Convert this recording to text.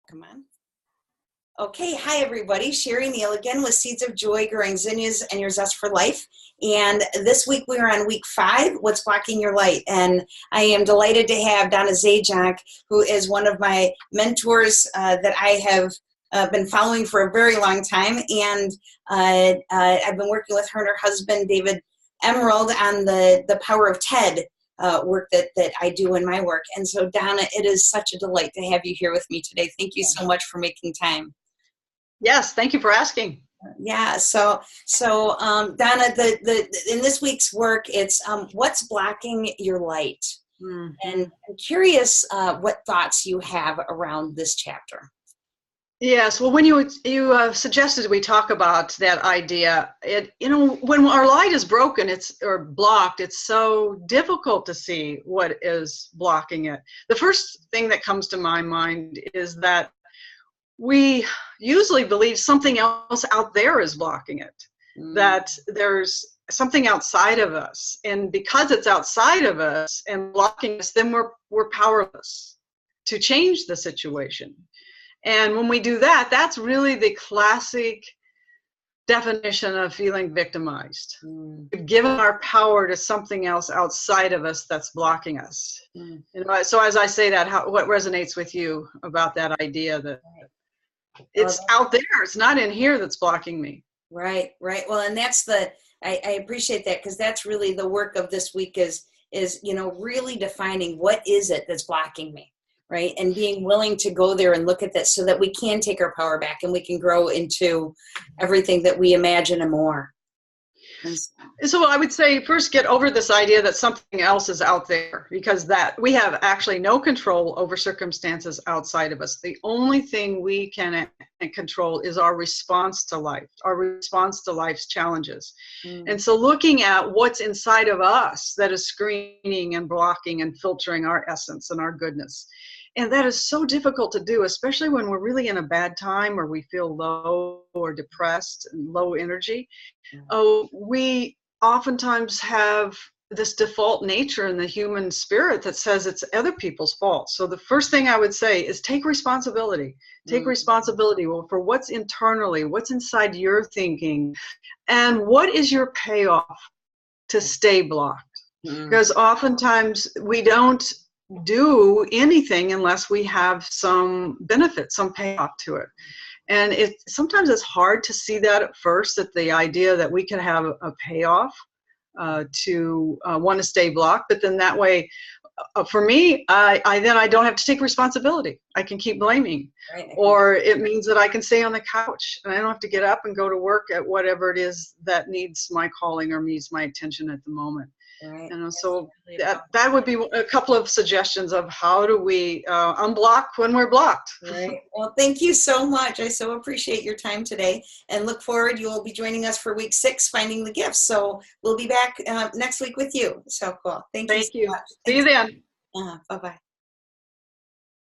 Come on. Okay, hi everybody. Cheri Neal again with Seeds of Joy, Growing Zinnias and Your Zest for Life. And this week we are on week 5, What's Blocking Your Light? And I am delighted to have Donna Zajonc, who is one of my mentors that I have been following for a very long time. And I've been working with her and her husband, David Emerald, on the Power of TED work that I do in my work. And so Donna, it is such a delight to have you here with me today. Thank you so much for making time. Yes, thank you for asking. Yeah, so Donna, in this week's work, it's what's blocking your light? Mm-hmm. And I'm curious what thoughts you have around this chapter. Yes, well, when you suggested we talk about that idea, when our light is broken, or blocked, it's so difficult to see what is blocking it. The first thing that comes to my mind is that we usually believe something else out there is blocking it, that there's something outside of us. And because it's outside of us and blocking us, then we're powerless to change the situation. And when we do that, that's really the classic definition of feeling victimized. We've given our power to something else outside of us that's blocking us. So as I say that, what resonates with you about that idea that it's out there, it's not in here that's blocking me? Right. Well, and that's I appreciate that, because that's really the work of this week is really defining what is it that's blocking me, right? And being willing to go there and look at that so that we can take our power back and we can grow into everything that we imagine and more. So I would say first get over this idea that something else is out there, because that we have actually no control over circumstances outside of us. The only thing we can control is our response to life, our response to life's challenges. And so looking at what's inside of us that is screening and blocking and filtering our essence and our goodness. And that is so difficult to do, especially when we're really in a bad time or we feel low or depressed and low energy. We oftentimes have this default nature in the human spirit that says it's other people's fault. So the first thing I would say is take responsibility. Take responsibility for what's internally, what's inside your thinking, and what is your payoff to stay blocked. Because oftentimes we don't do anything unless we have some benefit, some payoff to it. And sometimes it's hard to see that at first, that the idea that we can have a payoff to want to stay blocked, but then that way, for me, I don't have to take responsibility. I can keep blaming, or it means that I can stay on the couch and I don't have to get up and go to work at whatever it is that needs my calling or needs my attention at the moment. Right. And so that would be a couple of suggestions of how do we unblock when we're blocked. Right. Well, thank you so much. I so appreciate your time today, and look forward. You will be joining us for week 6, Finding the Gifts. So we'll be back next week with you. So cool. Thank you so much. See you then. Bye-bye.